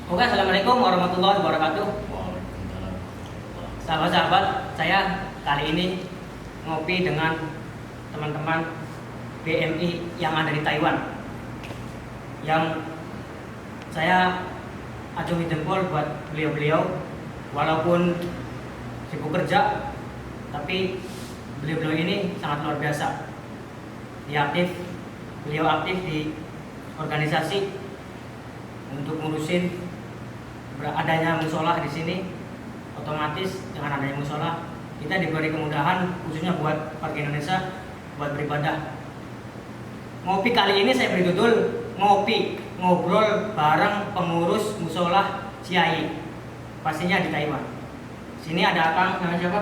Oke, assalamualaikum warahmatullahi wabarakatuh. Waalaikumsalam. Sahabat-sahabat, saya kali ini ngopi dengan teman-teman BMI yang ada di Taiwan. Yang saya acungi jempol buat beliau-beliau, walaupun sibuk kerja, tapi beliau-beliau ini sangat luar biasa. Beliau aktif di organisasi untuk ngurusin adanya musola di sini. Otomatis dengan adanya musola kita diberi kemudahan khususnya buat warga Indonesia buat beribadah. Ngopi kali ini saya beri judul ngobrol bareng pengurus musola Ciai, pastinya di Taiwan. Sini ada Kang, namanya siapa?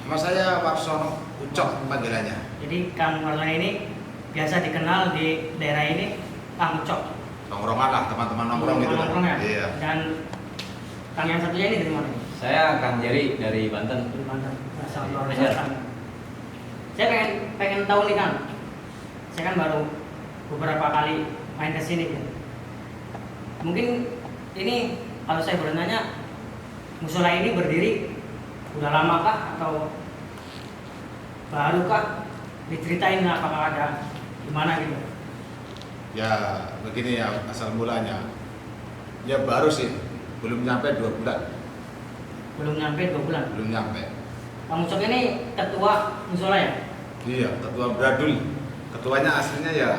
Nama saya Warsono Ucok panggilannya. Jadi Kang Warsono ini biasa dikenal di daerah ini Kang Ucok. Nongkrongan lah, teman-teman nongkrong gitu kan. Nongkrong ya? Iya. Dan Kang yang satunya ini dari mana? Saya Kang Jerry dari Banten. Dari Banten. Sangat luar Iya. biasa. Saya pengen tahu nih Kang. Saya kan baru beberapa kali main ke sini. Mungkin ini kalau saya boleh nanya, musola ini berdiri udah lama kah atau baru kah? Diceritain apakah ada gimana gitu? Ya begini ya asal mulanya. Ya baru sih, belum nyampe 2 bulan. Belum nyampe 2 bulan. Belum nyampe. Kang Ucok ini ketua musola ya? Iya, ketua Bradul. Ketuanya aslinya ya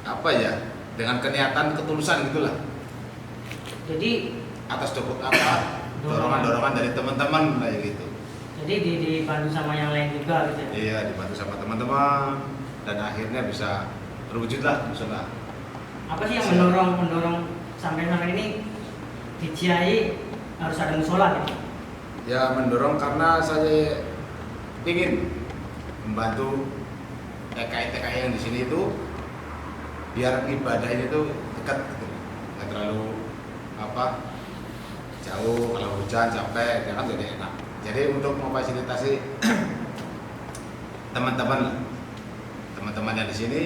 apa ya? Dengan keniatan ketulusan gitulah. Jadi Atas dorongan-dorongan dari teman-teman kayak gitu. Jadi dibantu sama yang lain juga gitu ya? Iya, dibantu sama teman-teman dan akhirnya bisa terwujudlah musola. Apa sih yang mendorong sampai ini di Ciai harus ada musola gitu? Ya mendorong karena saya ingin membantu TKI yang di sini itu biar ibadah ini tuh dekat gitu, nggak terlalu jauh, kalau hujan capek ya kan jadi enak. Jadi untuk memfasilitasi teman-teman yang di sini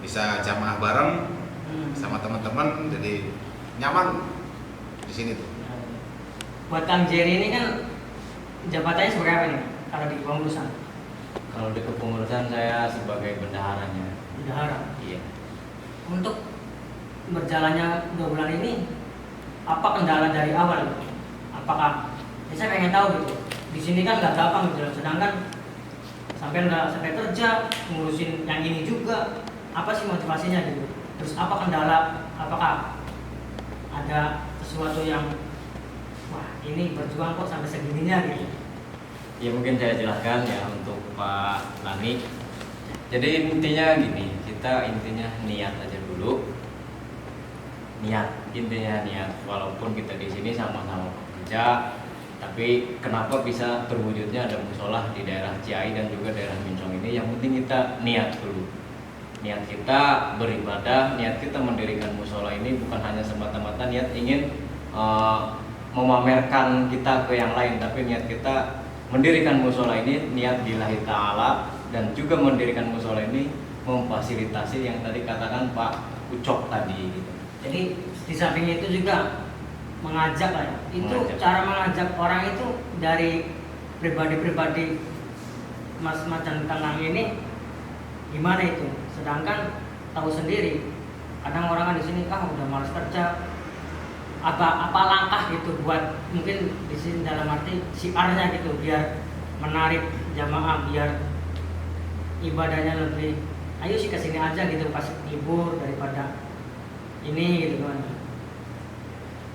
bisa jamaah bareng sama teman-teman, jadi nyaman di sini tuh. Buat Kang Jerry ini kan jabatannya sebagai apa nih kalau di kepengurusan? Kalau di kepengurusan saya sebagai bendaharanya. Bendahara. Iya. Untuk berjalannya 2 bulan ini apa kendala dari awal? Apakah saya pengen tahu gitu. Di sini kan nggak gampang gitu, sedangkan sampai kerja ngurusin yang ini juga. Apa sih motivasinya gitu? Terus apa kendala? Apakah ada sesuatu yang wah ini berjuang kok sampai segininya gitu? Ya mungkin saya jelaskan ya untuk Pak Lani. Jadi intinya gini, kita intinya niat aja dulu. Intinya niat. Walaupun kita di sini sama-sama bekerja, tapi kenapa bisa terwujudnya ada musola di daerah Ciai dan juga daerah Mincong ini? Yang penting kita niat dulu. Niat kita beribadah, niat kita mendirikan musola ini bukan hanya semata-mata niat ingin memamerkan kita ke yang lain, tapi niat kita mendirikan musola ini niat lillahi ta'ala, dan juga mendirikan musola ini memfasilitasi yang tadi katakan Pak Ucok tadi gitu. Jadi di samping itu juga mengajak lah ya. Itu cara mengajak orang itu dari pribadi-pribadi Mas dan Kang ini gimana itu? Sedangkan tahu sendiri kadang orang kan di sini udah malas kerja. Apa langkah gitu buat mungkin di sini dalam arti syiarnya gitu biar menarik jamaah, biar ibadahnya lebih ayo sih kesini aja gitu pas libur daripada ini gitu kan.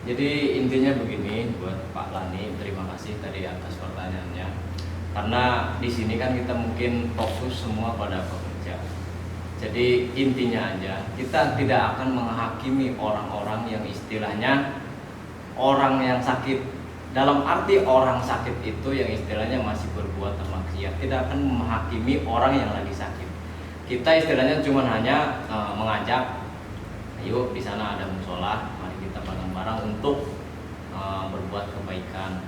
Jadi intinya begini buat Pak Lani, terima kasih tadi atas pertanyaannya. Karena di sini kan kita mungkin fokus semua pada pekerja. Jadi intinya aja kita tidak akan menghakimi orang-orang yang istilahnya orang yang sakit. Dalam arti orang sakit itu yang istilahnya masih berbuat maksiat, tidak akan menghakimi orang yang lagi sakit. Kita istilahnya cuma hanya mengajak, ayo di sana ada musola, mari kita bareng-bareng untuk berbuat kebaikan.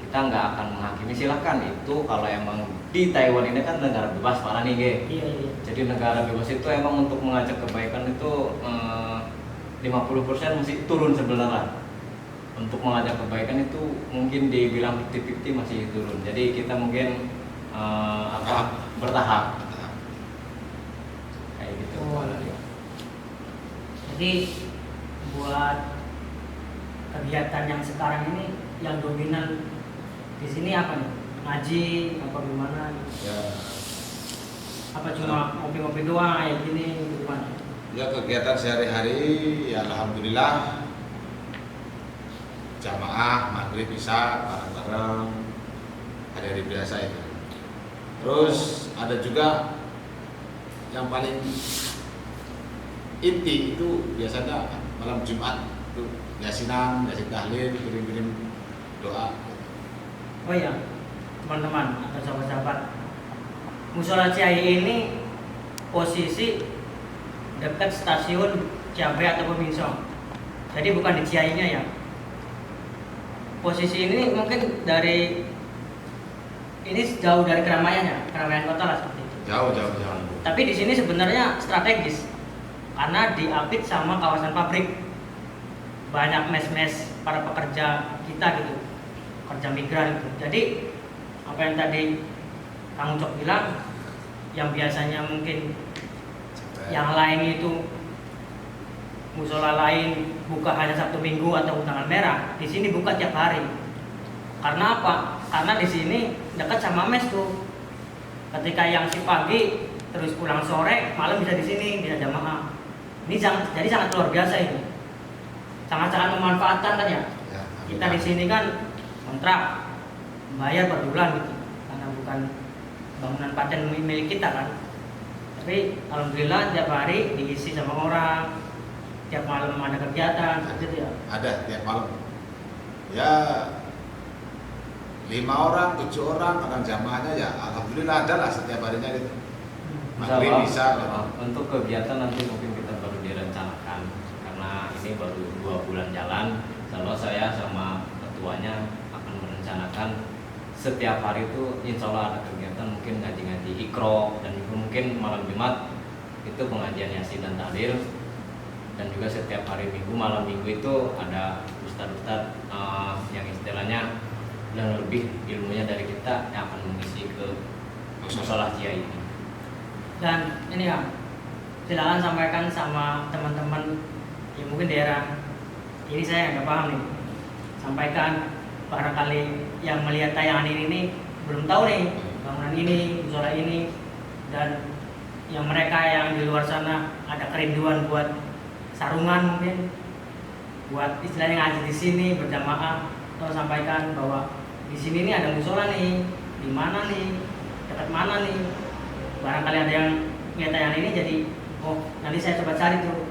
Kita nggak akan menghakimi, silahkan itu kalau emang di Taiwan ini kan negara bebas parah nih, Iya. Jadi negara bebas itu emang untuk mengajak kebaikan itu 50% masih turun sebenarnya. Untuk mengajak kebaikan itu mungkin dibilang 50-50 masih turun. Jadi kita mungkin bertahap kayak gitu. Oh, iya. Jadi buat kegiatan yang sekarang ini yang dominan di sini apa nih? Ngaji apa gimana? Ya, Apa cuma ngopi-ngopi doang kayak gini gimana? ya kegiatan sehari-hari ya alhamdulillah jamaah maghrib isya bareng-bareng hari-hari biasa itu. Terus ada juga yang paling inti itu biasanya malam Jumat itu yasinan, yasin tahlil, kirim-kirim doa. Oh iya, teman-teman atau sahabat-sahabat, Musola Ciayi ini posisi dekat stasiun Ciabai atau Peminsong. Jadi bukan di Ciayinya ya. Posisi ini mungkin dari ini jauh dari keramaiannya, keramaian kota lah seperti itu. Jauh. Tapi di sini sebenarnya strategis karena diapit sama kawasan pabrik. Banyak mes-mes para pekerja kita gitu, kerja migran gitu. Jadi apa yang tadi Kang Ucok bilang, yang biasanya mungkin yang lain itu musola lain buka hanya Sabtu Minggu atau tanggal merah, di sini buka tiap hari. Karena apa? Karena di sini dekat sama mes tuh. Ketika yang si pagi terus pulang sore, malam bisa di sini, bisa jamaah. Ini jadi sangat luar biasa ini. Sangat-sangat memanfaatkan kan ya. Kita di sini kan kontrak bayar per bulan gitu. Karena bukan bangunan paten milik kita kan. Tapi alhamdulillah tiap hari diisi sama orang. Tiap malam ada kegiatan gitu ya. Ada tiap malam. Ya 5 orang, 7 orang, kadang jamaahnya ya alhamdulillah ada lah setiap harinya gitu. Maghrib bisa. Untuk kegiatan nanti mungkin kita baru direncanakan karena ini baru 2 bulan jalan. Kalau saya sama ketuanya akan merencanakan setiap hari itu insya Allah ada kegiatan, mungkin ngaji-ngaji ikro, dan juga mungkin malam Jumat itu pengajian yasin dan tahlil, dan juga setiap hari Minggu malam Minggu itu ada ustadz-ustadz yang istilahnya dan lebih ilmunya dari kita yang akan mengisi ke musola Ciayi ini. Dan ini ya, silakan sampaikan sama teman-teman yang mungkin daerah ini saya nggak paham nih. Sampaikan, barangkali yang melihat tayangan ini belum tahu nih bangunan ini, musola ini, dan yang mereka yang di luar sana ada kerinduan buat sarungan mungkin, buat istilahnya ngaji di sini berjamaah, atau sampaikan bahwa di sini nih ada musola nih, di mana nih, dekat mana nih. Barangkali ada yang lihat tayangan ini jadi, oh nanti saya coba cari tuh.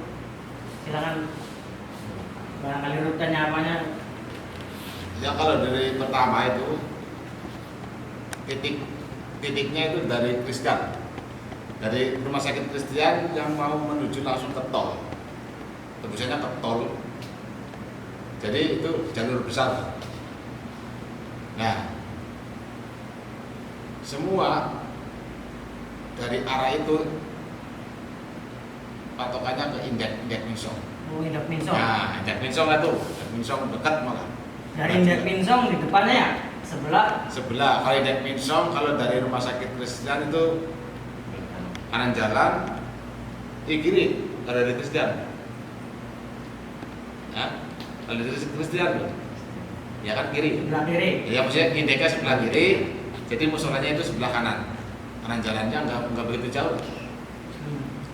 Silakan, barangkali rutenya apanya. Ya kalau dari pertama itu titiknya itu dari Kristen, dari rumah sakit Kristen yang mau menuju langsung ke tol, tembusannya ke tol. Jadi itu jalur besar. Nah, semua dari arah itu patokannya ke Indek Minsong. Oh, Indek Minsong. Nah, Indek Minsong itu, Indek Minsong dekat malah. Dari Indek Minsong di depannya ya, sebelah. Kalau Indek Minsong, kalau dari rumah sakit Kristen itu kanan jalan, di kiri kalau dari Kristen. Ya, kalau dari Kristen, ya kan kiri. Sebelah kiri. Ya maksudnya Indeknya sebelah kiri, jadi musolanya itu sebelah kanan. Kanan jalannya nggak begitu jauh.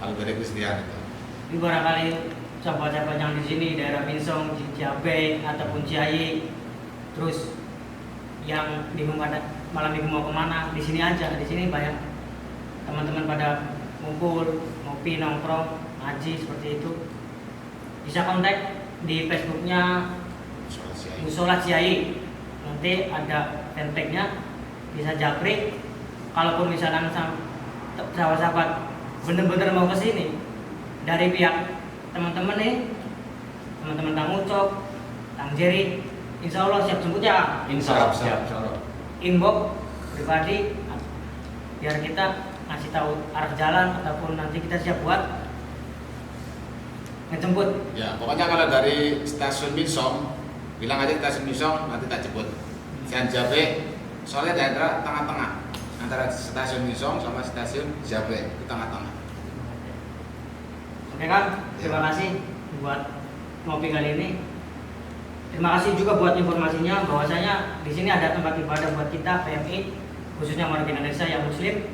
Kalau dari Kristen itu. Ini barangkali sahabat-sahabat yang di sini daerah Minsong, Ciabai ataupun Ciayi, terus yang bingung pada malam minggu mau kemana, di sini aja. Di sini banyak teman-teman pada ngumpul, ngopi, nongkrong, ngaji seperti itu. Bisa kontak di Facebooknya Musola Ciayi. Nanti ada fanpage-nya, bisa japri. Kalaupun misalkan sahabat-sahabat bener-bener mau ke sini dari pihak teman-teman nih, teman-teman Kang Ucok, Kang Jerry, insya Allah siap jemput ya. Insya Allah. Inbox pribadi biar kita ngasih tahu arah jalan ataupun nanti kita siap buat ngejemput. Ya, pokoknya kalau dari stasiun Minsong, bilang aja stasiun Minsong, nanti tak jemput. Jangan Jabe, soalnya daerah tengah-tengah antara stasiun Minsong sama stasiun Jabe di tengah-tengah. Oke kan, terima kasih buat ngopi kali ini. Terima kasih juga buat informasinya bahwasanya di sini ada tempat ibadah buat kita PMI, khususnya warga Indonesia yang Muslim.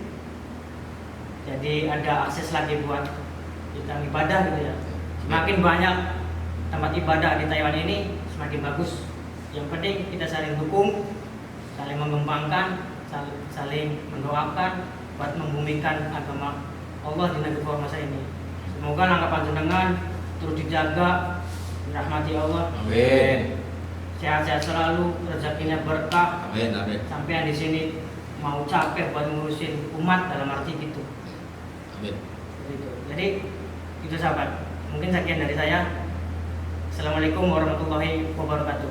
Jadi ada akses lagi buat kita ibadah gitu ya. Semakin banyak tempat ibadah di Taiwan ini semakin bagus. Yang penting kita saling dukung, saling mengembangkan, saling mendoakan buat membumikan agama Allah di negeri Formosa ini. Semoga langkah panjenengan terus dijaga, dirahmati Allah. Amin. Sehat-sehat selalu, rezekinya berkah. Amin. Amin. Sampai di sini mau capek buat ngurusin umat dalam arti gitu. Amin. Begitu. Jadi itu sahabat. Mungkin sekian dari saya. Assalamualaikum warahmatullahi wabarakatuh.